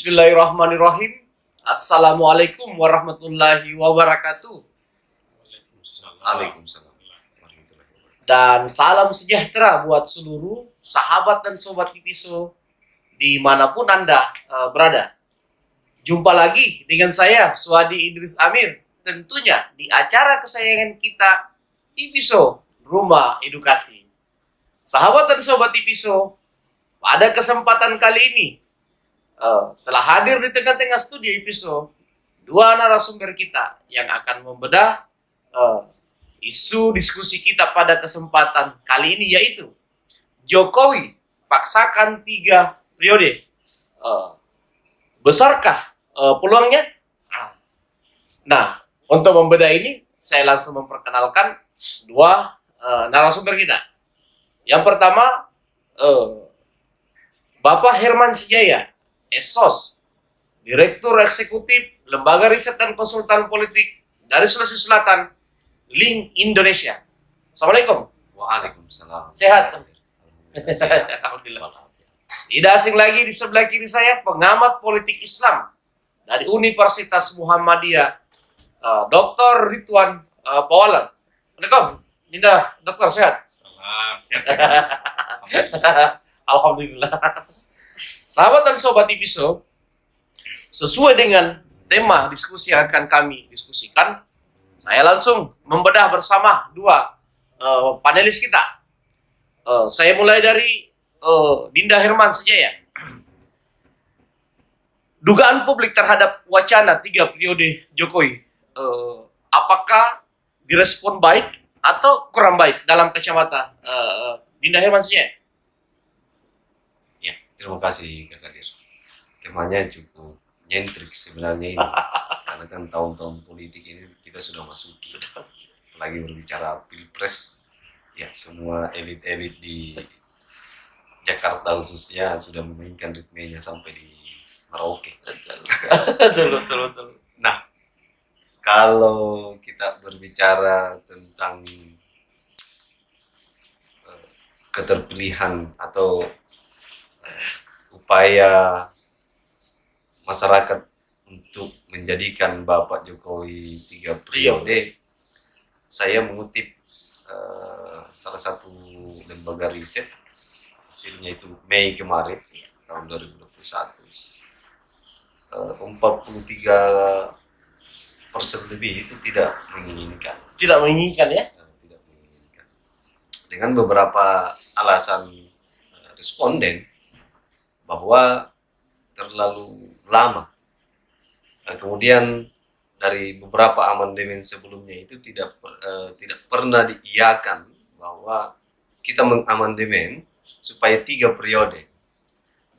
Bismillahirrahmanirrahim. Assalamualaikum warahmatullahi wabarakatuh. Waalaikumsalam warahmatullahi wabarakatuh. Dan salam sejahtera buat seluruh sahabat dan sobat Pipiso dimanapun Anda berada. Jumpa lagi dengan saya, Suadi Idris Amir, tentunya di acara kesayangan kita, Pipiso Rumah Edukasi. Sahabat dan sobat Pipiso, pada kesempatan kali ini telah hadir di tengah-tengah studio Pipiso dua narasumber kita yang akan membedah isu diskusi kita pada kesempatan kali ini, yaitu Jokowi paksakan 3 periode. Besarkah peluangnya? Nah, untuk membedah ini saya langsung memperkenalkan dua narasumber kita. Yang pertama, Bapak Herman Sijaya, Esos, Direktur Eksekutif Lembaga Riset dan Konsultan Politik dari Sulawesi Selatan, Link Indonesia. Assalamualaikum. Waalaikumsalam. Sehat? Alhamdulillah. Tidak asing lagi di sebelah kiri saya, pengamat politik Islam dari Universitas Muhammadiyah, Dr. Ridwan Pawalan. Assalamualaikum. Dinda, dokter sehat? Salam, sehat. Alhamdulillah. Sahabat dan sobat Pipiso, sesuai dengan tema diskusi yang akan kami diskusikan, saya langsung membedah bersama dua panelis kita. Saya mulai dari Dinda Herman Sijaya. Dugaan publik terhadap wacana 3 periode Jokowi, apakah direspon baik atau kurang baik dalam kacamata Dinda Herman Sijaya? Ya, terima kasih Kak Kadir. Temanya cukup nyentrik sebenarnya ini. Karena kan tahun-tahun politik ini kita sudah masuki. Apalagi berbicara pilpres, ya semua elit-elit di Jakarta khususnya sudah memainkan ritmenya sampai di Merauke. Betul. Nah, kalau kita berbicara tentang keterpilihan atau upaya masyarakat untuk menjadikan Bapak Jokowi 3 periode, saya mengutip salah satu lembaga riset, hasilnya itu Mei kemarin, tahun 2021, 43% lebih itu tidak menginginkan. Tidak menginginkan ya? Tidak menginginkan. Dengan beberapa alasan responden bahwa terlalu lama. Nah, kemudian dari beberapa amandemen sebelumnya itu tidak pernah diiyakan bahwa kita mengamandemen supaya 3 periode.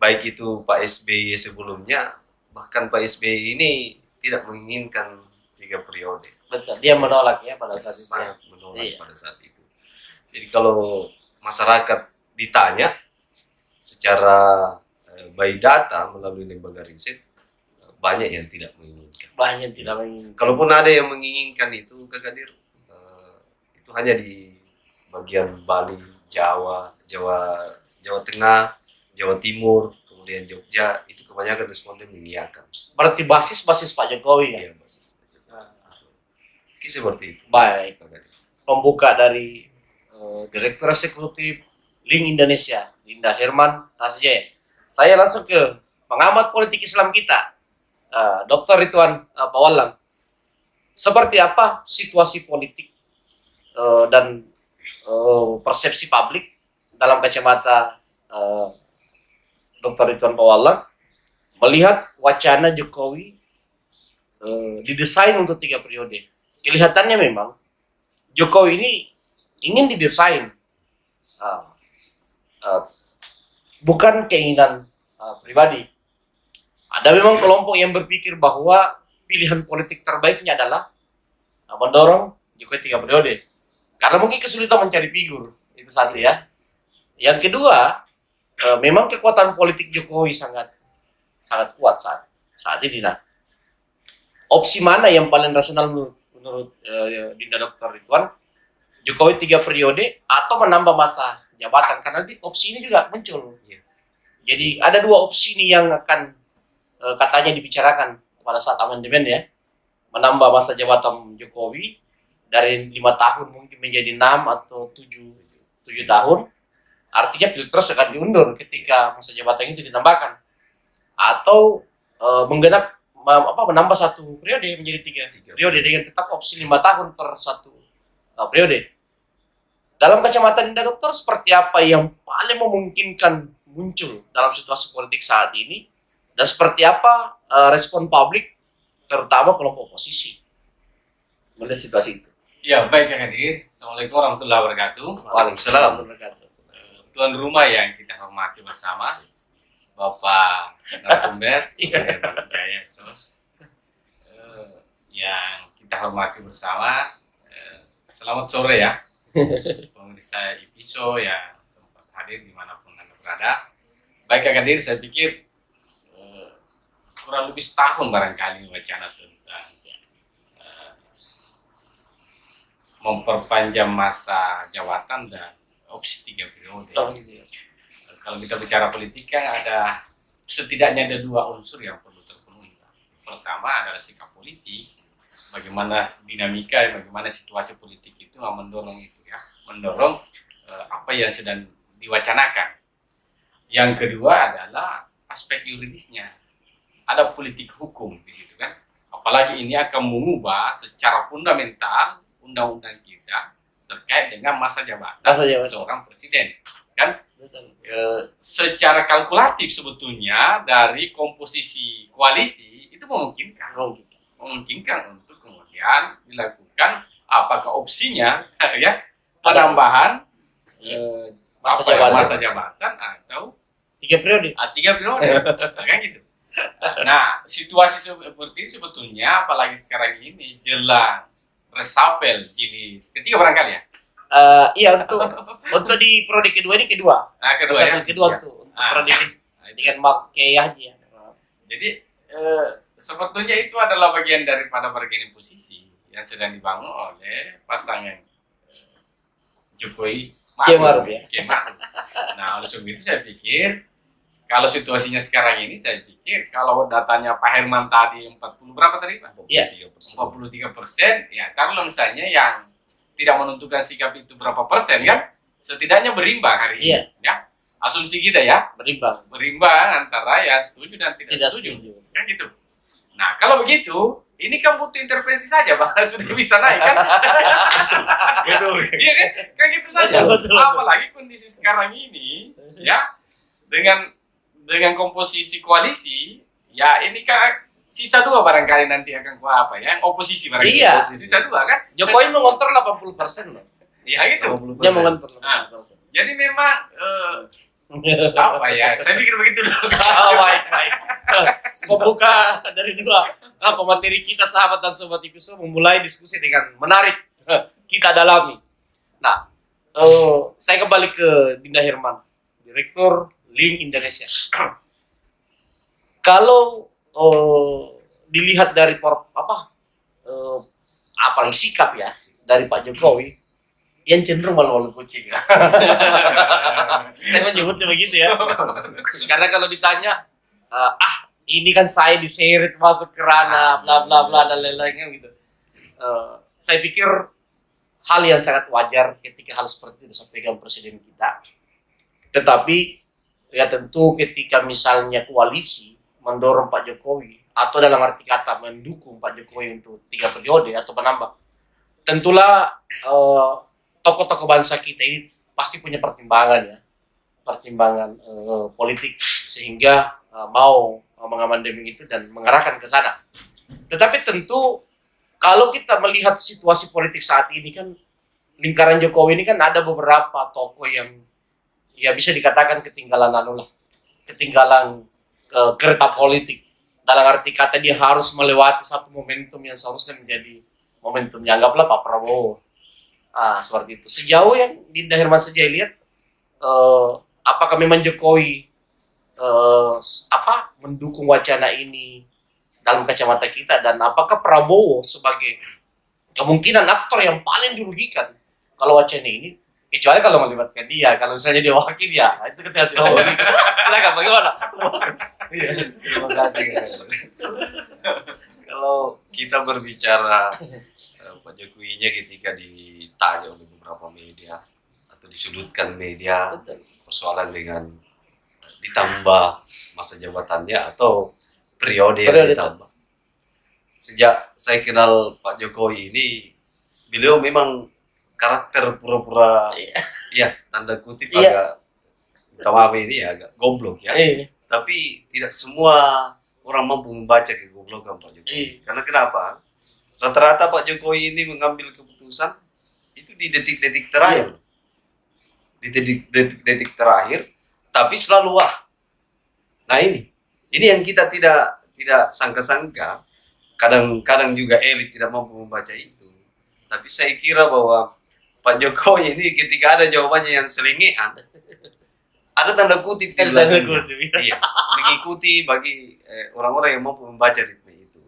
Baik itu Pak SBY sebelumnya, bahkan Pak SBY ini tidak menginginkan 3 periode. Betul, dia menolak ya pada saat itu. Sangat menolak Iya. pada saat itu. Jadi kalau masyarakat ditanya secara by data melalui lembaga riset, banyak yang tidak menginginkan. Banyak tidak menginginkan. Kalaupun ada yang menginginkan itu, Kak Kadir, itu hanya di bagian Bali, Jawa Tengah, Jawa Timur, kemudian Jogja, itu kebanyakan responden mengiyakan. Berarti basis Pak Jokowi ya? Iya, basis. Oke, seperti itu. Baik. Kak Kadir. Pembuka dari Direktur Eksekutif Link Indonesia, Dinda Herman Sijaya. Saya langsung ke pengamat politik Islam kita, Dr. Ridwan Pawalan. Seperti apa situasi politik dan persepsi publik dalam kacamata Dr. Ridwan Pawalan melihat wacana Jokowi didesain untuk 3 periode? Kelihatannya memang Jokowi ini ingin didesain bukan keinginan pribadi. Ada memang kelompok yang berpikir bahwa pilihan politik terbaiknya adalah mendorong Jokowi 3 periode. Karena mungkin kesulitan mencari figur, itu satu ya. Yang kedua, memang kekuatan politik Jokowi sangat kuat saat ini. Nah, opsi mana yang paling rasional menurut Dinda Dr. Ridwan? Jokowi 3 periode atau menambah masa jabatan? Karena opsi ini juga muncul. Jadi ada 2 opsi ini yang akan katanya dibicarakan pada saat amandemen ya, menambah masa jabatan Jokowi dari 5 tahun mungkin menjadi 6 atau 7 tahun. Artinya pilpres akan diundur ketika masa jabatan itu ditambahkan atau menambah 1 periode menjadi 3 periode dengan tetap opsi 5 tahun per 1 periode. Dalam kacamata Anda dokter, seperti apa yang paling memungkinkan muncul dalam situasi politik saat ini, dan seperti apa respon publik terutama kelompok oposisi melihat situasi itu? Ya, baik Kak Kadir. Assalamualaikum warahmatullahi wabarakatuh. Waalaikumsalam. Tuan rumah yang kita hormati bersama, Bapak narasumber, saya Bang Jaya Sos, yang kita hormati bersama, selamat sore ya, pemirsa IPISO yang sempat hadir dimanapun Anda berada. Baik Kak Kadir, saya pikir kurang lebih setahun barangkali wacana tentang memperpanjang masa jabatan dan opsi 3 periode. Kalau kita bicara politik kan setidaknya ada 2 unsur yang perlu terpenuhi. Pertama adalah sikap politik, bagaimana dinamika, bagaimana situasi politik itu mendorong itu ya, mendorong apa yang sedang diwacanakan. Yang kedua adalah aspek yuridisnya. Ada politik hukum di situ kan. Apalagi ini akan mengubah secara fundamental undang-undang kita terkait dengan masa jabatan seorang presiden kan. Secara kalkulatif sebetulnya dari komposisi koalisi itu memungkinkan untuk kemudian dilakukan apakah opsinya ya penambahan masa jabatan atau 3 periode. 3 periode kan gitu. Nah, situasi seperti ini sebetulnya apalagi sekarang ini jelang reshuffle jilid ketiga barangkali ya. Iya, untuk di periode kedua ini kedua. Nah, kedua ya. Kedua tuh untuk periode dengan pakai aja. Jadi sebetulnya itu adalah bagian daripada bargaining posisi yang sedang dibangun oleh pasangan Jokowi Maruf ya. Nah, oleh sebab itu saya pikir kalau situasinya sekarang ini, saya pikir kalau datanya Pak Herman tadi 40 berapa tadi Pak? 43%, ya kalau misalnya yang tidak menentukan sikap itu berapa persen kan, setidaknya berimbang hari ini. Ya, asumsi kita ya. Berimbang antara ya setuju dan tidak setuju. Kan gitu. Nah, kalau begitu, ini kan butuh intervensi saja Pak, sudah bisa naik kan? Betul. Iya kan? Kayak gitu saja. Betul. Apalagi kondisi sekarang ini, ya, dengan komposisi koalisi, ya ini kan sisa 2 barangkali nanti akan apa ya, oposisi barangkali. Iya. Sisa 2 kan? Jokowi mengontrol 80% loh. Iya gitu. Dia mengontrol 80%. Jadi memang apa ya? Saya pikir begitu dulu. Baik. Membuka dari 2 materi kita sahabat dan sobat IPISO, memulai diskusi dengan menarik kita dalami. Nah, saya kembali ke Dinda Herman, Direktur Link Indonesia. Kalau dilihat dari sikap ya dari Pak Jokowi yang cenderung malu-malu kucing. Saya menyebutnya begitu ya. Karena kalau ditanya, ini kan saya diseret masuk ke ranah bla bla bla dan lain-lain gitu. Saya pikir hal yang sangat wajar ketika hal seperti itu disampaikan Presiden kita. Tetapi ya tentu ketika misalnya koalisi mendorong Pak Jokowi atau dalam arti kata mendukung Pak Jokowi untuk 3 periode atau menambah, tentulah tokoh-tokoh bangsa kita ini pasti punya pertimbangan politik sehingga mau mengamandemen itu dan mengarahkan ke sana. Tetapi tentu kalau kita melihat situasi politik saat ini kan lingkaran Jokowi ini kan ada beberapa tokoh yang ya bisa dikatakan ketinggalan kereta politik. Dalam arti kata dia harus melewati satu momentum yang seharusnya menjadi momentumnya, anggaplah Pak Prabowo. Seperti itu. Sejauh yang Dinda Herman saja lihat, apakah memang Jokowi mendukung wacana ini dalam kacamata kita, dan apakah Prabowo sebagai kemungkinan aktor yang paling dirugikan kalau wacana ini, kecuali kalau melibatkan dia, kalau misalnya dia wakil ya, itu ketika silakan bagaimana? Terima kasih Kak. Kalau kita berbicara Pak Jokowi-nya ketika ditanya oleh beberapa media atau disudutkan media Betul. persoalan dengan ditambah masa jabatannya atau periode yang Periode. ditambah. Sejak saya kenal Pak Jokowi ini, beliau memang karakter pura-pura, ya tanda kutip agak, minta maaf ini ya, agak goblok ya. Tapi tidak semua orang mampu membaca kegoblokan Pak Jokowi. Karena kenapa? Rata-rata Pak Jokowi ini mengambil keputusan itu di detik-detik terakhir. Di detik-detik terakhir, tapi selalu wah. Nah ini yang kita tidak sangka-sangka. Kadang-kadang juga elit tidak mampu membaca itu. Tapi saya kira bahwa Pak Jokowi ini ketika ada jawabannya yang selengean, ada tanda kutip di belakangnya. Iya, mengikuti bagi orang-orang yang mampu membaca ritme itu.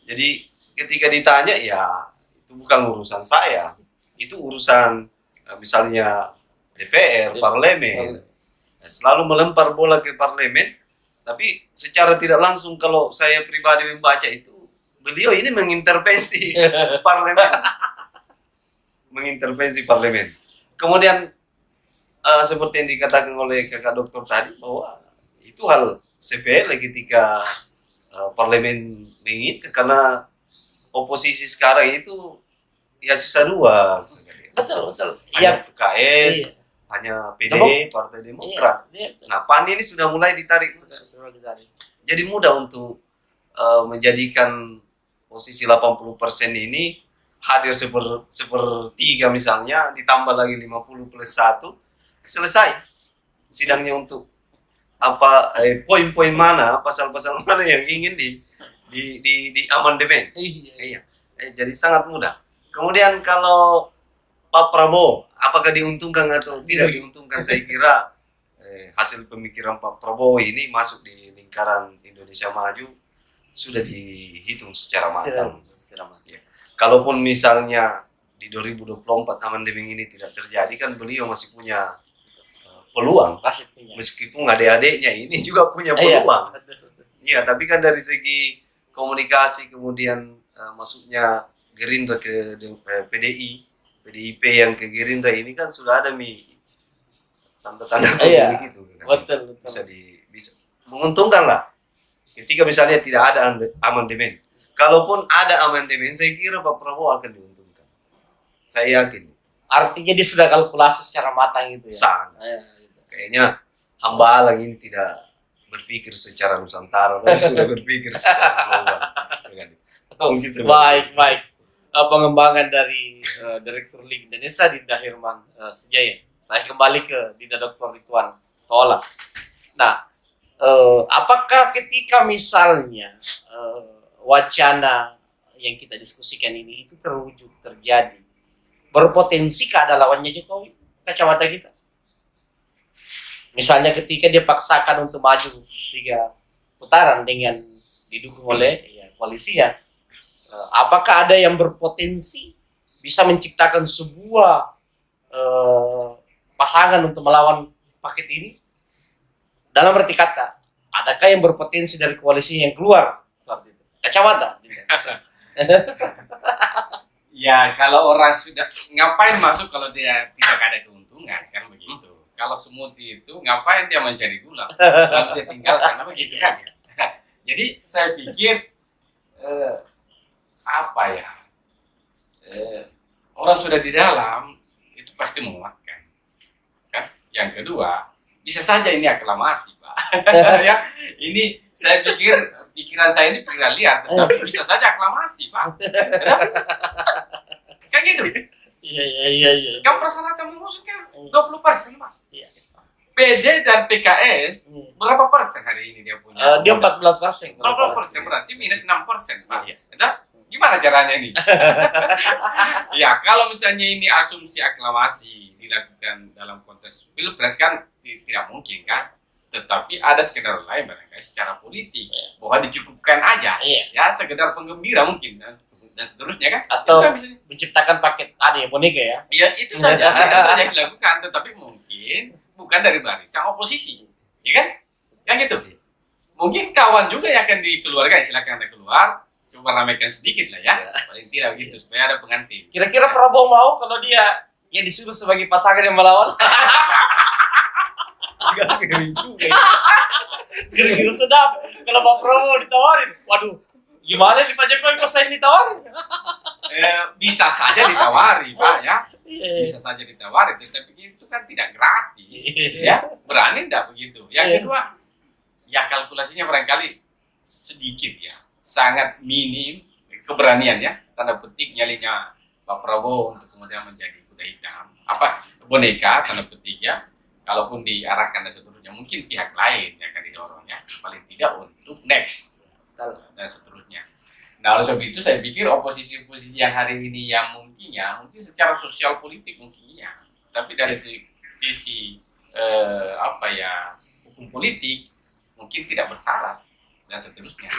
Jadi ketika ditanya, ya itu bukan urusan saya, itu urusan misalnya DPR, parlemen. Selalu melempar bola ke parlemen, tapi secara tidak langsung kalau saya pribadi membaca itu, beliau ini mengintervensi parlemen. Mengintervensi parlemen. Kemudian seperti yang dikatakan oleh kakak dokter tadi, bahwa itu hal sepele ketika parlemen menginginkan, karena oposisi sekarang itu ya susah dua. Betul. Hanya PKS, hanya PD, Partai Demokrat. Nah, PAN ini sudah mulai ditarik. Jadi mudah untuk menjadikan posisi 80% ini hadir sepertiga misalnya, ditambah lagi 50 plus 1, selesai sidangnya. Untuk apa poin-poin mana, pasal-pasal mana yang ingin di amandemen. Iya. Jadi sangat mudah. Kemudian kalau Pak Prabowo apakah diuntungkan atau tidak diuntungkan, saya kira hasil pemikiran Pak Prabowo ini masuk di lingkaran Indonesia Maju sudah dihitung secara matang. Ya. Kalaupun misalnya di 2024 amandemen ini tidak terjadi, kan beliau masih punya peluang. Meskipun adik-adiknya ini juga punya peluang. Iya, tapi kan dari segi komunikasi, kemudian masuknya Gerindra ke PDIP yang ke Gerindra ini kan sudah ada tanda-tanda begitu. Betul. Bisa menguntungkan lah. Ketika misalnya tidak ada amandemen. Kalaupun ada amandemen, saya kira Pak Prabowo akan diuntungkan. Saya yakin. Artinya dia sudah kalkulasi secara matang itu ya? Sangat. Kayaknya hamba Alang ini tidak berpikir secara Nusantara, tapi sudah berpikir secara global. Baik. Pengembangan dari Direktur Link Indonesia Dinda Herman Sejaya. Saya kembali ke Dinda Dr. Ridwan Tola. Nah, apakah ketika misalnya wacana yang kita diskusikan ini itu terwujud, terjadi, berpotensi ada lawannya Jokowi, kacamata kita? Misalnya ketika dia paksakan untuk maju 3 putaran dengan didukung oleh koalisi ya, apakah ada yang berpotensi bisa menciptakan sebuah pasangan untuk melawan paket ini? Dalam arti kata, adakah yang berpotensi dari koalisi yang keluar seperti itu? Kacamata. Ya, kalau orang sudah ngapain masuk kalau dia tidak ada keuntungan, kan begitu. Kalau semut itu ngapain dia mencari gula? Kalau dia tinggalkan, begitu kan? Jadi saya pikir orang sudah di dalam itu pasti menguatkan, kan? Yang kedua, bisa saja ini aklamasi, Pak. Ya, ini saya pikir pikiran saya ini pikiran liar, tetapi bisa saja aklamasi, Pak. Kan gitu. Iya. Kan persyaratan mengusung kan 20%, Pak. PD dan PKS berapa persen hari ini dia punya? Dia 14%. 14% berarti minus 6%, Pak. Ada? Gimana caranya ini? Ya, kalau misalnya ini asumsi aklamasi dilakukan dalam konteks pilpres kan tidak mungkin kan? Tetapi ada skenario lain barangkali secara politik bahwa dicukupkan aja, ya sekedar penggembira mungkin dan seterusnya kan? Atau kan bisa menciptakan paket boneka ya? Ya itu saja yang dilakukan, tetapi mungkin bukan dari barisan oposisi, ya kan? Yang gitu. mungkin kawan juga yang akan dikeluarkan, silakan Anda keluar, coba ramaikan sedikit lah ya, paling tidak begitu supaya ada pengantin. Kira-kira Prabowo mau kalau dia yang disuruh sebagai pasangan yang melawan? Agak ngeri juga ya. Gering sedap. Kalau Pak Prabowo ditawarin, waduh, gimana nih Pak Jokowi kok saya ditawarin? Bisa saja ditawari Pak ya, Iya. bisa saja ditawari, tapi itu kan tidak gratis, Iya. ya berani enggak begitu. Yang kedua, ya kalkulasinya barangkali sedikit ya, sangat minim keberanian ya, tanda petik nyalinya Pak Prabowo untuk kemudian menjadi kuda hitam, apa boneka tanda petik ya. Kalaupun diarahkan dan seterusnya, mungkin pihak lain yang akan didorongnya, paling tidak untuk next dan seterusnya. Nah, oleh sebab itu saya pikir oposisi-oposisi yang hari ini yang mungkin secara sosial politik mungkin ya, tapi dari sisi hukum politik mungkin tidak bersyarat dan seterusnya.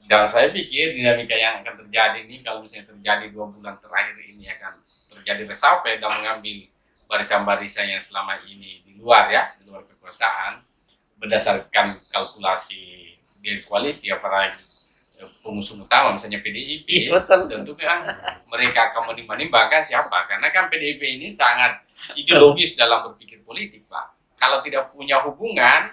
Dan saya pikir dinamika yang akan terjadi ini, kalau misalnya terjadi 2 bulan terakhir ini akan terjadi reshuffle dan mengambil barisan-barisan yang selama ini di luar kekuasaan berdasarkan kalkulasi dari koalisi, apalagi pengusung utama misalnya PDIP. Iya, betul. Tentu kan mereka akan menimbang-nimbangkan siapa, karena kan PDIP ini sangat ideologis dalam berpikir politik Pak. Kalau tidak punya hubungan,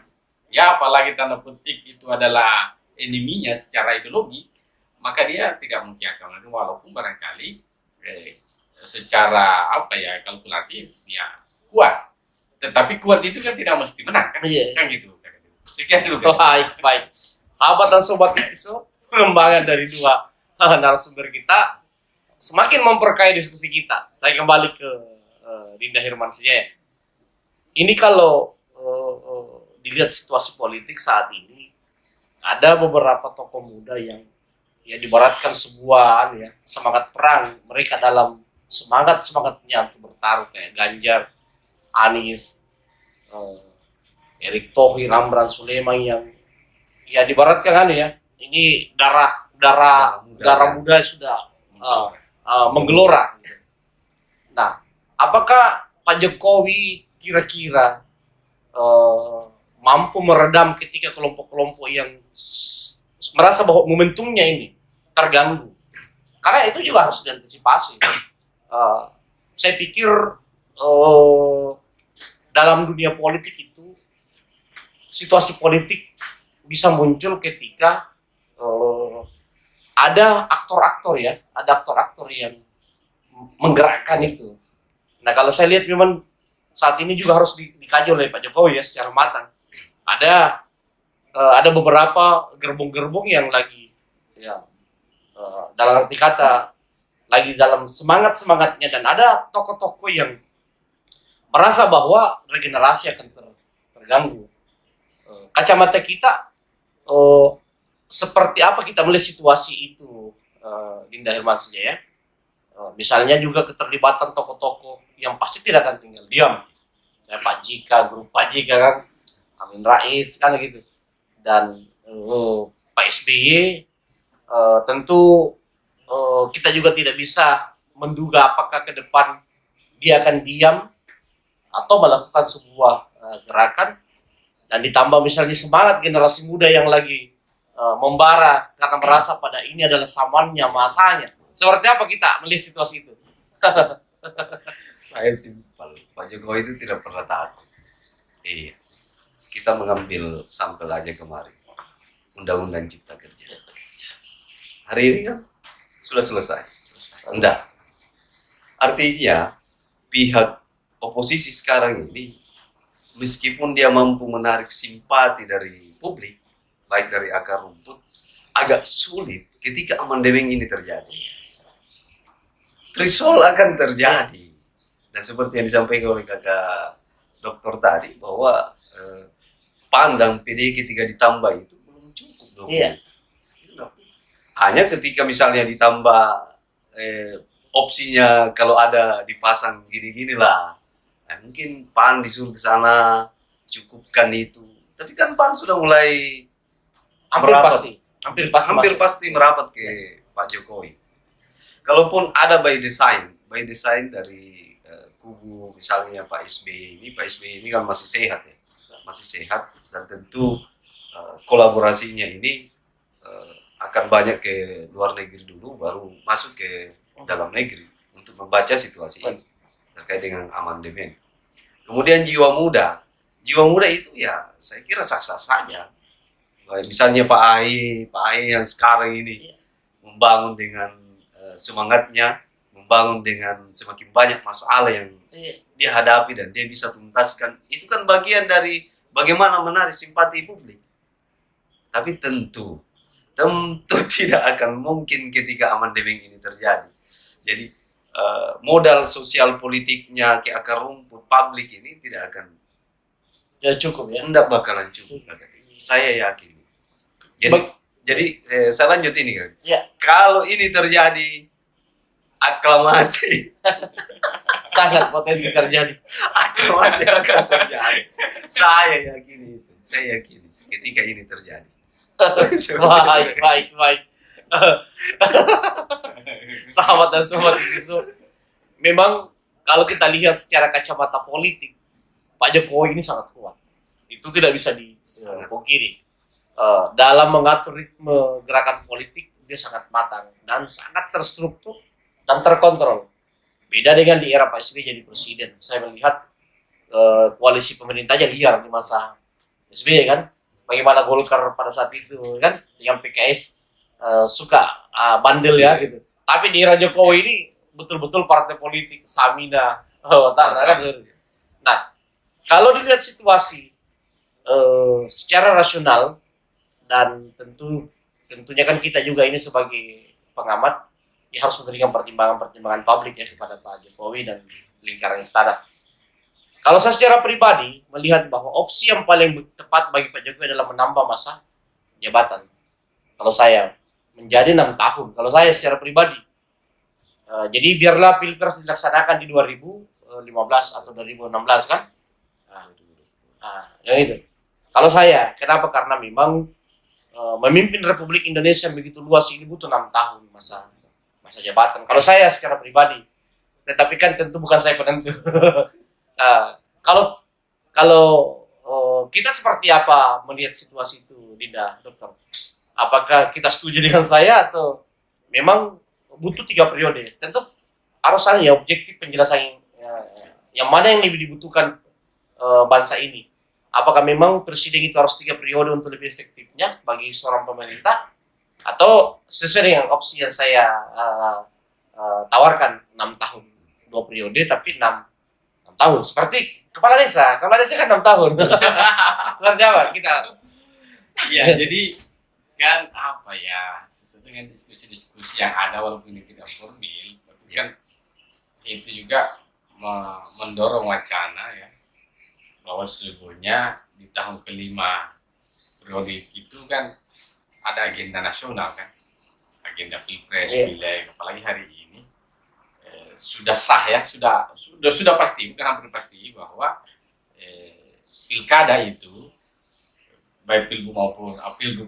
ya apalagi tanda petik itu adalah eneminya secara ideologi, maka dia tidak mungkin akan menerima, walaupun barangkali secara kalkulatif dia kuat, tetapi kuat itu kan tidak mesti menang kan, Iya. kan gitu. Sekian dulu kan. Baik. Sahabat dan sobat Pipiso, pengembangan dari 2 narasumber kita semakin memperkaya diskusi kita. Saya kembali ke Dinda Hermansyah. Ini kalau dilihat situasi politik saat ini, ada beberapa tokoh muda yang dibaratkan sebuah semangat perang mereka dalam semangatnya untuk bertaruh, kayak Ganjar, Anies, Erick Thohir, Ramlan Sulaiman yang dibaratkan ini darah muda sudah menggelora. Nah, apakah Pak Jokowi kira-kira mampu meredam ketika kelompok-kelompok yang merasa bahwa momentumnya ini terganggu? Karena itu juga harus diantisipasi. Saya pikir dalam dunia politik itu situasi politik bisa muncul ketika ada aktor-aktor yang menggerakkan itu. Nah, kalau saya lihat memang saat ini juga harus dikaji oleh Pak Jokowi secara matang. Ada beberapa gerbong-gerbong yang lagi dalam arti kata lagi dalam semangatnya, dan ada tokoh-tokoh yang merasa bahwa regenerasi akan terganggu. Kacamata kita seperti apa kita melihat situasi itu, Dinda Hermansyah ya? Misalnya juga keterlibatan tokoh-tokoh yang pasti tidak akan tinggal diam, kayak Pak Jika, grup Pak Jika kan, Amin Rais kan gitu, dan Pak SBY. Tentu kita juga tidak bisa menduga apakah ke depan dia akan diam atau melakukan sebuah gerakan, dan ditambah misalnya semangat generasi muda yang lagi membara karena merasa pada ini adalah zamannya, masanya. Seperti apa kita melihat situasi itu? Saya simpel, Pak Jokowi itu tidak pernah takut. Iya, kita mengambil sampel aja kemarin, Undang-Undang Cipta Kerja. Hari ini kan sudah selesai. Enggak. Artinya pihak oposisi sekarang ini, meskipun dia mampu menarik simpati dari publik, baik dari akar rumput, agak sulit ketika amandemen ini terjadi. Threshold akan terjadi. Dan seperti yang disampaikan oleh kakak dokter tadi, bahwa pandang PD ketika ditambah itu belum cukup dong. Iya. Hanya ketika misalnya ditambah opsinya kalau ada dipasang gini-gini lah. Nah, mungkin PAN disuruh ke sana, cukupkan itu. Tapi kan PAN sudah mulai hampir pasti merapat ke Pak Jokowi. Kalaupun ada by design dari kubu misalnya Pak SBY ini kan masih sehat ya, dan tentu kolaborasinya ini akan banyak ke luar negeri dulu, baru masuk ke dalam negeri untuk membaca situasi ini terkait dengan amandemen. Kemudian jiwa muda itu ya saya kira sah-sah saja. Misalnya Pak Ahy yang sekarang ini membangun dengan semangatnya, membangun dengan semakin banyak masalah yang dia hadapi dan dia bisa tuntaskan, itu kan bagian dari bagaimana menarik simpati publik. Tapi tentu tidak akan mungkin ketika amandemen ini terjadi. Jadi modal sosial politiknya ke akar rumput publik ini tidak akan cukup ya. Tidak bakalan cukup. Saya yakin. Jadi saya lanjut ini kan. Ya. Kalau ini terjadi aklamasi sangat potensi terjadi. Aklamasi akan terjadi. Saya yakin itu. Saya yakin ketika ini terjadi. Baik. Sahabat dan sobat Pipiso, memang kalau kita lihat secara kacamata politik, Pak Jokowi ini sangat kuat. Itu tidak bisa dipungkiri. Dalam mengatur ritme gerakan politik, dia sangat matang dan sangat terstruktur dan terkontrol. Beda dengan di era Pak SBY jadi presiden. Saya melihat koalisi pemerintahnya liar di masa SBY kan. Bagaimana Golkar pada saat itu kan dengan PKS suka bandel ya gitu. Tapi di era Jokowi ini betul-betul partai politik Samina kan. Nah, kalau dilihat situasi secara rasional dan tentunya kan kita juga ini sebagai pengamat ya harus memberikan pertimbangan publik ya kepada Pak Jokowi dan lingkaran istana. Kalau saya secara pribadi melihat bahwa opsi yang paling tepat bagi Pak Jokowi adalah menambah masa jabatan. Kalau saya menjadi 6 tahun. Kalau saya secara pribadi. Jadi biarlah Pilpres dilaksanakan di 2015 atau 2016 kan. Yang itu. Kalau saya, kenapa? Karena memang memimpin Republik Indonesia yang begitu luas ini butuh 6 tahun masa jabatan. Kalau saya secara pribadi. Tetapi kan tentu bukan saya penentu. Kalau kita seperti apa melihat situasi itu, Dinda, Dokter? Apakah kita setuju dengan saya atau memang butuh 3 periode? Tentu harus ada ya objektif penjelasan yang mana yang lebih dibutuhkan bangsa ini. Apakah memang presiden itu harus 3 periode untuk lebih efektifnya bagi seorang pemerintah, atau sesuai dengan opsi yang saya tawarkan 6 tahun 2 periode tapi 6 tahun seperti kepala desa kan 6 tahun. Seperti apa kita? Ya, jadi kan apa ya, sesuai dengan diskusi-diskusi yang ada walaupun ini tidak formil, tapi kan itu juga mendorong wacana ya bahwa sesungguhnya di tahun kelima periode itu kan ada agenda nasional kan, agenda pilpres, pileg, apalagi hari ini sudah sah ya, sudah pasti, bukan hampir pasti bahwa pilkada itu baik pilgub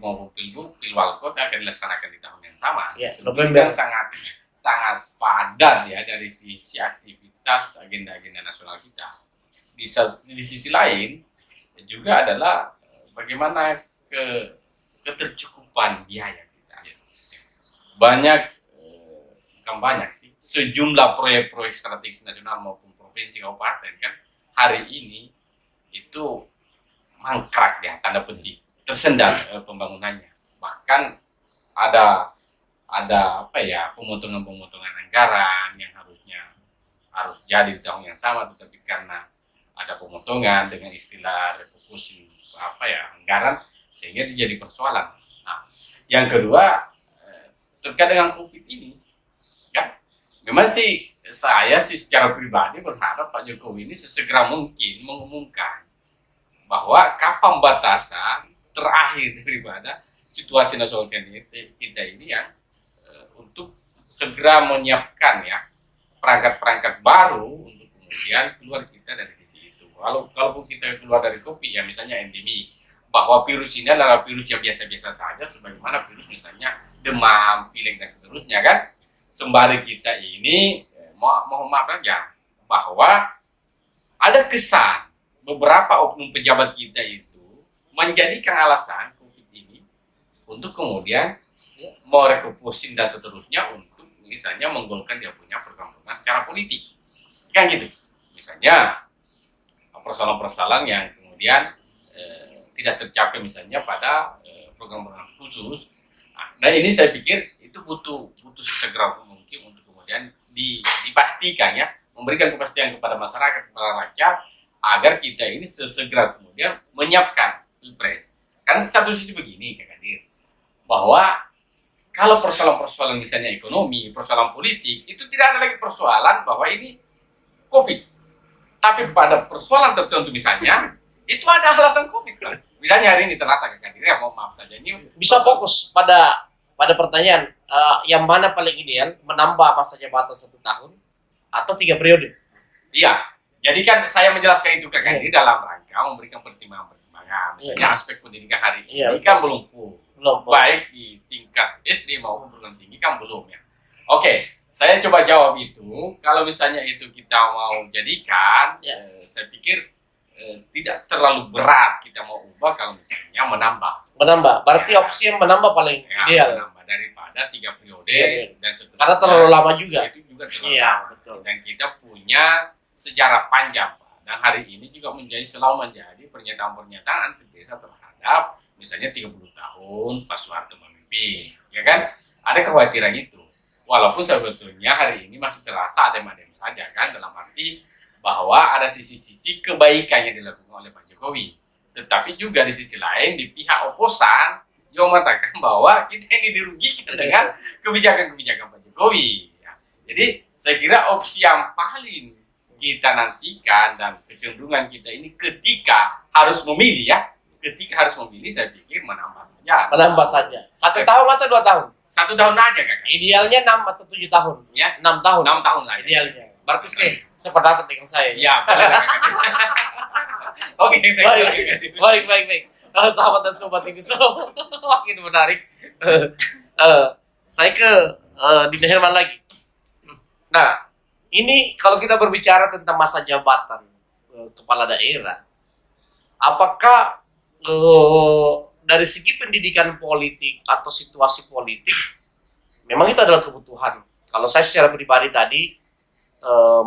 maupun pilwalkot akan dilaksanakan di tahun yang sama. Ya, November sangat padat ya dari sisi aktivitas agenda-agenda nasional kita. Di sisi lain juga adalah bagaimana ketercukupan biaya kita. Bukan banyak sih, sejumlah proyek-proyek strategis nasional maupun provinsi kabupaten kan hari ini itu mangkrak ya, tanda petik, tersendat pembangunannya. Bahkan ada apa ya, pemotongan anggaran yang harus jadi di tahun yang sama, tetapi karena ada pemotongan dengan istilah refocusing anggaran, sehingga itu jadi persoalan. Nah, yang kedua terkait dengan COVID ini, kan memang sih saya secara pribadi berharap Pak Jokowi ini sesegera mungkin mengumumkan bahwa kapan batasan terakhir daripada situasi nasional kita ini yang untuk segera menyiapkan ya perangkat-perangkat baru untuk kemudian keluar kita dari sisi itu. Kalaupun kita keluar dari COVID ya misalnya endemi, bahwa virus ini adalah virus yang biasa-biasa saja sebagaimana virus misalnya demam, pilek dan seterusnya kan. Sembari kita ini mohon maaf aja bahwa ada kesan beberapa oknum pejabat kita itu menjadikan alasan untuk kemudian Ya. mau refocusing dan seterusnya untuk misalnya menggolkan dia punya program-program secara politik. Kan gitu. Misalnya persoalan-persoalan yang kemudian tidak tercapai misalnya pada program-program khusus. Nah ini saya pikir itu butuh sesegera mungkin untuk kemudian dipastikan ya, memberikan kepastian kepada masyarakat, kepada rakyat agar kita ini sesegera kemudian menyiapkan pilpres. Karena satu sisi begini Kak Kadir, bahwa kalau persoalan-persoalan misalnya ekonomi, persoalan politik itu tidak ada lagi persoalan bahwa ini COVID. Tapi pada persoalan tertentu misalnya itu ada alasan COVID kan. Misalnya hari ini terasa Kak Kadir, ya mohon maaf saja ini Bisa fokus pada pertanyaan yang mana paling ideal, menambah masa jabatan 1 tahun atau 3 periode? Iya, jadi kan saya menjelaskan itu Kak Kadir dalam rangka memberikan pertimbangan-pertimbangan. Misalnya aspek pendidikan hari ini kan belum full. Baik di tingkat SD maupun perguruan tinggi kan belum ya. Oke, saya coba jawab itu. Kalau misalnya itu kita mau jadikan, saya pikir tidak terlalu berat kita mau ubah kalau misalnya menambah. Berarti opsi yang menambah paling ideal. Menambah daripada 3 periode dan seterusnya. Karena terlalu lama juga. Itu juga terlalu lama. Betul. Dan kita punya sejarah panjang Pak. Dan hari ini juga selalu menjadi pernyataan-pernyataan antitesa terhadap misalnya 30 tahun Pak Soeharto memimpin, ya kan? Ada kekhawatiran itu. Walaupun sebetulnya hari ini masih terasa adem-adem saja kan, dalam arti bahwa ada sisi-sisi kebaikan yang dilakukan oleh Pak Jokowi. Tetapi juga di sisi lain, di pihak oposan juga mengatakan bahwa kita ini dirugikan dengan kebijakan-kebijakan Pak Jokowi. Ya. Jadi saya kira opsi yang paling kita nantikan dan kecenderungan kita ini ketika harus memilih ya, saya pikir menambah saja. Menambah saja. 1 tahun atau 2 tahun? 1 tahun aja Kak. Idealnya 6 atau 7 tahun? Ya, 6 tahun. 6 tahun lah Idealnya. Berarti sependapat dengan saya. Ya, boleh lah, Kak. Oke, saya Baik. Sahabat dan sobat ini makin menarik. Saya ke Dina Herman lagi. Nah, ini kalau kita berbicara tentang masa jabatan kepala daerah, apakah dari segi pendidikan politik atau situasi politik memang itu adalah kebutuhan? Kalau saya secara pribadi tadi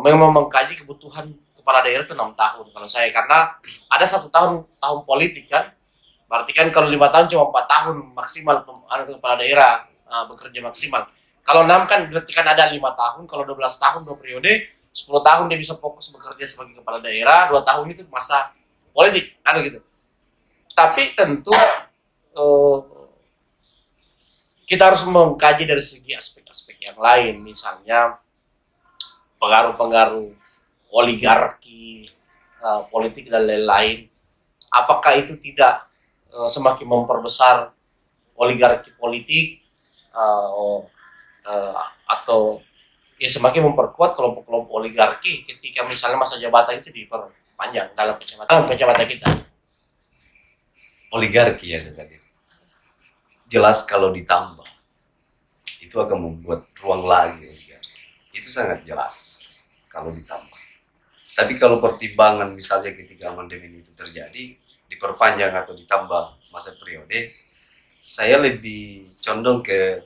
memang mengkaji kebutuhan kepala daerah itu 6 tahun kalau saya, karena ada 1 tahun politik kan, berarti kan kalau 5 tahun cuma 4 tahun maksimal kepala daerah bekerja maksimal. Kalau 6 kan berarti kan ada 5 tahun, kalau 12 tahun 2 periode, 10 tahun dia bisa fokus bekerja sebagai kepala daerah, 2 tahun itu masa politik, ada gitu. Tapi tentu kita harus mengkaji dari segi aspek-aspek yang lain, misalnya pengaruh-pengaruh oligarki, politik dan lain-lain. Apakah itu tidak semakin memperbesar oligarki politik atau ya semakin memperkuat kelompok-kelompok oligarki ketika misalnya masa jabatan itu diperpanjang dalam kacamata kita? Oligarki ya tadi. Jelas kalau ditambah itu akan membuat ruang lagi oligarki. Itu sangat jelas kalau ditambah. Tapi kalau pertimbangan misalnya ketika amandemen itu terjadi, diperpanjang atau ditambah masa periode, saya lebih condong ke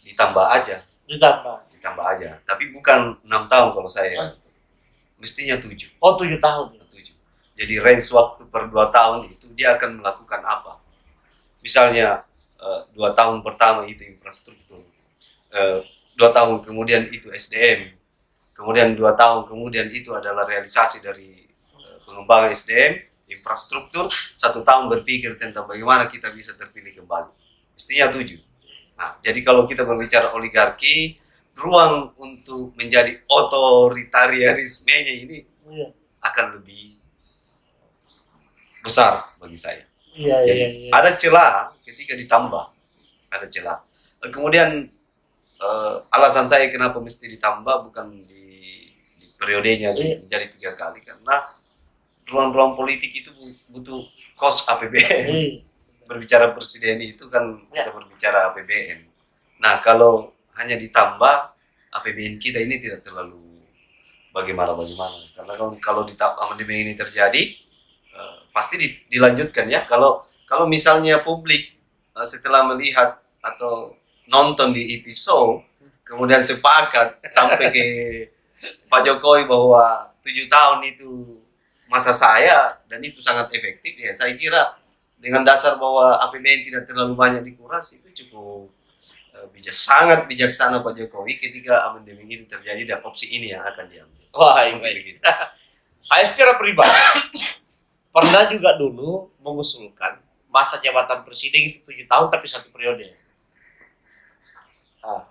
ditambah aja. Ditambah aja. Tapi bukan 6 tahun kalau saya. Mestinya 7. Oh, 7 tahun. 7. Jadi range waktu per 2 tahun itu dia akan melakukan apa? Misalnya 2 tahun pertama itu infrastruktur. 2 tahun kemudian itu SDM, kemudian 2 tahun kemudian itu adalah realisasi dari pengembangan SDM, infrastruktur, 1 tahun berpikir tentang bagaimana kita bisa terpilih kembali. Mestinya 7. Nah, jadi kalau kita berbicara oligarki, ruang untuk menjadi otoritarianismenya ini akan lebih besar bagi saya. Jadi ada celah ketika ditambah, ada celah. Kemudian alasan saya kenapa mesti ditambah bukan di periodenya menjadi 3 kali, karena ruang-ruang politik itu butuh kos APBN. Berbicara presiden itu kan kita berbicara APBN. Nah, kalau hanya ditambah APBN kita ini tidak terlalu bagaimana, karena kalau amandemen ini terjadi pasti dilanjutkan ya. Kalau misalnya publik setelah melihat atau nonton di episode kemudian sepakat sampai ke Pak Jokowi bahwa 7 tahun itu masa saya dan itu sangat efektif, ya saya kira dengan dasar bahwa APBN tidak terlalu banyak dikuras itu cukup sangat bijaksana Pak Jokowi ketika amandemen itu terjadi dan opsi ini yang akan diambil. Wah, Mungkin baik. begitu. Saya secara pribadi pernah juga dulu mengusulkan masa jabatan presiden itu 7 tahun tapi 1 periode. Nah,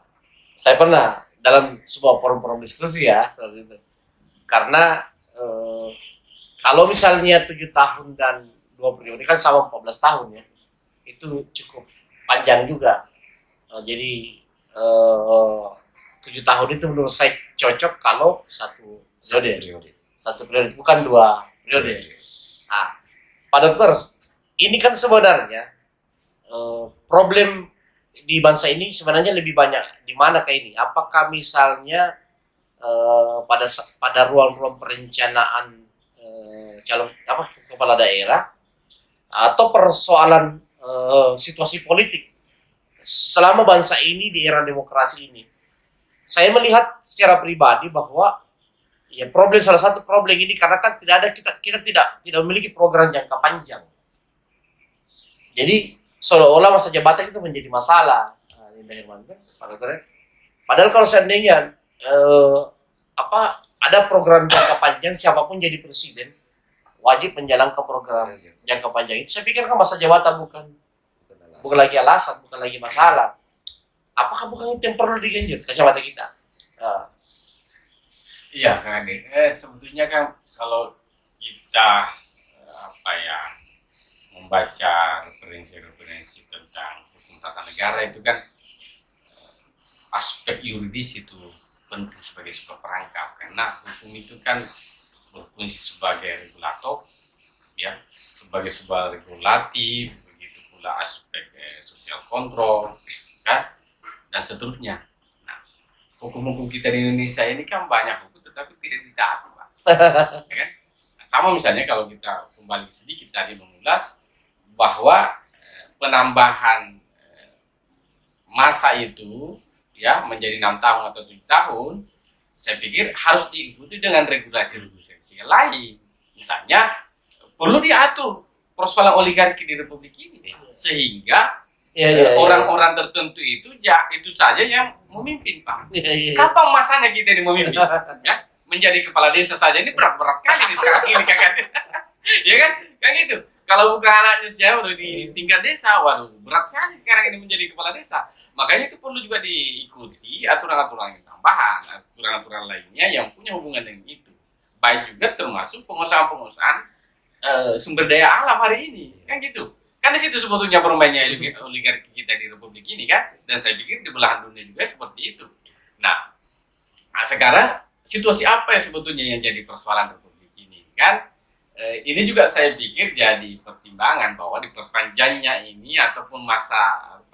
saya pernah dalam sebuah forum-forum diskusi ya soal itu. Karena kalau misalnya 7 tahun dan 2 periode kan sama 14 tahun ya, itu cukup panjang juga. Jadi 7 tahun itu menurut saya cocok kalau 1 periode. 1 periode bukan 2 periode. Nah, Pak Dokter, ini kan sebenarnya problem di bangsa ini sebenarnya lebih banyak di mana kayak ini. Apakah misalnya pada ruang-ruang perencanaan calon kepala daerah atau persoalan situasi politik selama bangsa ini di era demokrasi ini? Saya melihat secara pribadi bahwa ya salah satu problem ini karena kan kita tidak memiliki program jangka panjang. Jadi seolah-olah masa jabatan itu menjadi masalah. Linda Hermanto, Pak Dokter. Padahal kalau seandainya ada program jangka panjang, siapapun jadi presiden wajib menjalankan program jangka panjang itu. Saya pikir kan masa jabatan bukan lagi alasan, bukan lagi masalah. Apakah bukan itu yang perlu digenjot kacamata kita? Iya, Kang Ade. Sebetulnya kan kalau kita membaca referensi-referensi tentang hukum tata negara itu kan aspek yuridis itu penting sebagai sebuah perangkap, karena hukum itu kan berfungsi sebagai regulator, ya, sebagai sebuah regulatif, begitu pula aspek sosial kontrol, kan, dan seterusnya. Nah, hukum-hukum kita di Indonesia ini kan banyak hukum tetapi tidak ditaati, Pak. Ya kan? Nah, sama misalnya kalau kita kembali sedikit tadi mengulas bahwa penambahan masa itu ya menjadi 6 tahun atau 7 tahun, saya pikir harus diikuti dengan regulasi-regulasi yang lain. Misalnya perlu diatur persoalan oligarki di Republik ini sehingga orang-orang tertentu itu saja yang memimpin, Pak. Kapan masanya kita ini memimpin? Ya, menjadi kepala desa saja ini berat-berat kali nih sekarang ini, Kakak. Ya kan? Kan gitu. Kalau bukan anaknya siapa udah di tingkat desa, waduh berat sekali sekarang ini menjadi kepala desa. Makanya itu perlu juga diikuti aturan-aturan yang tambahan, aturan-aturan lainnya yang punya hubungan dengan itu. Baik juga termasuk pengusahaan-pengusahaan sumber daya alam hari ini, kan gitu. Kan di situ sebetulnya permainnya oligarki kita di Republik ini kan, dan saya pikir di belahan dunia juga seperti itu. Nah sekarang situasi apa yang sebetulnya yang jadi persoalan Republik ini kan? Ini juga saya pikir jadi pertimbangan bahwa diperpanjangnya ini ataupun masa 1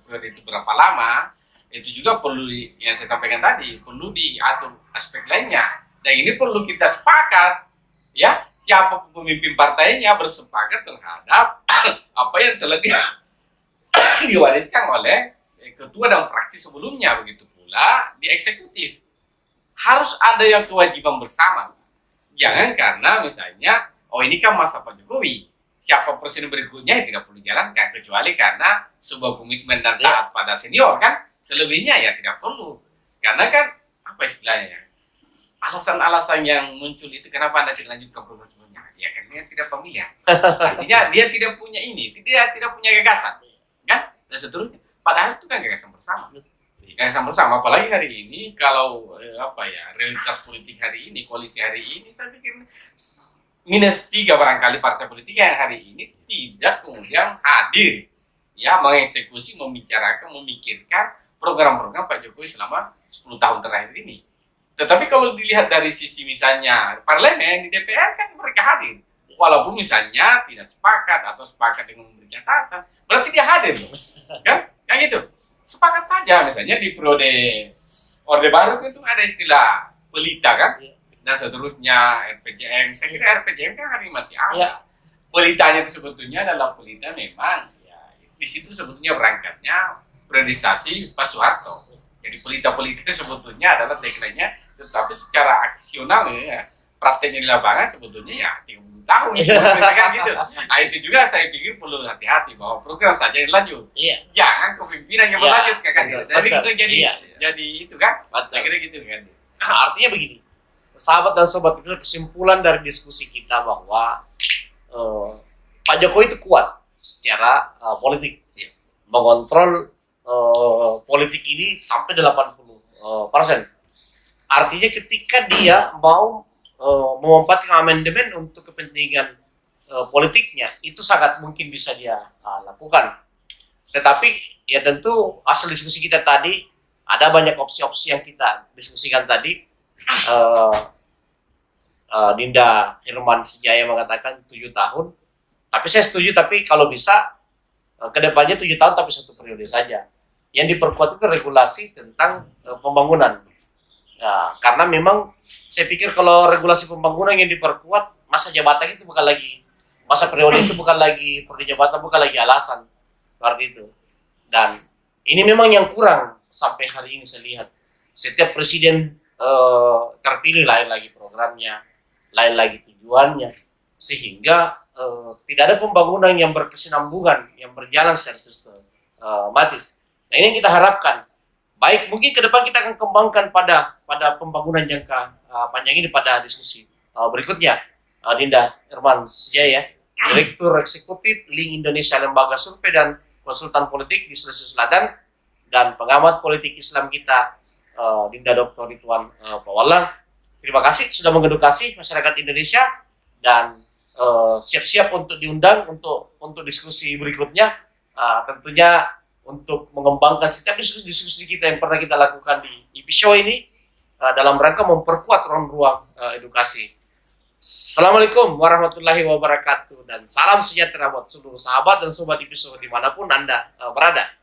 periode itu berapa lama, itu juga perlu yang saya sampaikan tadi, perlu diatur aspek lainnya. Dan ini perlu kita sepakat, ya, siapa pemimpin partainya bersepakat terhadap apa yang telah diwariskan oleh ketua dan fraksi sebelumnya, begitu pula di eksekutif. Harus ada yang kewajiban bersama. Jangan karena misalnya, ini kan masa Pak Jokowi, siapa presiden berikutnya yang tidak perlu jalankan, kecuali karena sebuah komitmen dan taat pada senior kan, selebihnya ya tidak perlu. Karena kan, apa istilahnya, alasan-alasan yang muncul itu kenapa Anda tidak lanjutkan program sebelumnya? Ya kan dia tidak pemilihan. Artinya dia tidak punya tidak punya gagasan, kan? Dan seterusnya. Padahal itu kan gagasan bersama. Gagasan bersama, apalagi hari ini kalau realitas politik hari ini, koalisi hari ini, saya pikir -3 barangkali partai politik yang hari ini tidak kemudian hadir, ya, mengeksekusi, membicarakan, memikirkan program-program Pak Jokowi selama 10 tahun terakhir ini. Tetapi kalau dilihat dari sisi misalnya parlemen, di DPR kan mereka hadir, walaupun misalnya tidak sepakat atau sepakat dengan memberi catatan, berarti dia hadir, kan? Kan gitu. Sepakat saja, misalnya di periode Orde Baru itu ada istilah pelita kan, dan seterusnya RPJM. Saya kira RPJM kan hari masih ada. Pelitanya itu sebetulnya adalah pelita memang ya, di situ sebetulnya berangkatnya priorisasi Pak Soeharto. Jadi politik sebetulnya adalah tagline-nya, tetapi secara aksional ya, prakteknya di lapangan sebetulnya ya 30 tahun kan gitu. Nah itu juga saya pikir perlu hati-hati bahwa program saja yang lanjut. Iya. Jangan kepemimpinan yang berlanjut Kak. Saya pikir itu jadi Iya. jadi itu kan. Betul. Saya kira gitu kan. Artinya begini, sahabat dan sobat, itu kesimpulan dari diskusi kita bahwa Pak Jokowi itu kuat secara politik, mengontrol politik ini sampai 80%. Artinya ketika dia mau memanfaatkan amandemen untuk kepentingan politiknya, itu sangat mungkin bisa dia lakukan. Tetapi ya tentu hasil diskusi kita tadi, ada banyak opsi-opsi yang kita diskusikan tadi. Dinda Herman Sejaya mengatakan 7 tahun, tapi saya setuju, tapi kalau bisa kedepannya 7 tahun tapi 1 periode saja. Yang diperkuat itu regulasi tentang pembangunan. Ya, karena memang saya pikir kalau regulasi pembangunan yang diperkuat, masa jabatan itu bukan lagi, masa periode itu bukan lagi, periode jabatan bukan lagi alasan. Seperti itu. Dan ini memang yang kurang sampai hari ini saya lihat. Setiap presiden terpilih lain lagi programnya, lain lagi tujuannya, sehingga tidak ada pembangunan yang berkesinambungan, yang berjalan secara sistematis. Nah ini yang kita harapkan. Baik, mungkin ke depan kita akan kembangkan pada pembangunan jangka panjang ini pada diskusi berikutnya. Dinda Herman Sejaya, Direktur Eksekutif Link Indonesia Lembaga Survei dan Konsultan Politik di Sulawesi Selatan, dan pengamat politik Islam kita, Dinda Dr. Ridwan Pawalang. Terima kasih sudah mengedukasi masyarakat Indonesia, dan siap-siap untuk diundang untuk diskusi berikutnya. Tentunya untuk mengembangkan setiap diskusi kita yang pernah kita lakukan di IP Show ini dalam rangka memperkuat ruang-ruang edukasi. Assalamualaikum warahmatullahi wabarakatuh, dan salam sejahtera buat seluruh sahabat dan sobat IP Show dimanapun Anda berada.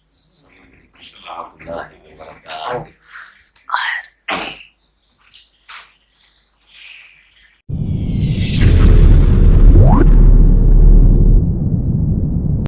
Assalamualaikum warahmatullahi wabarakatuh.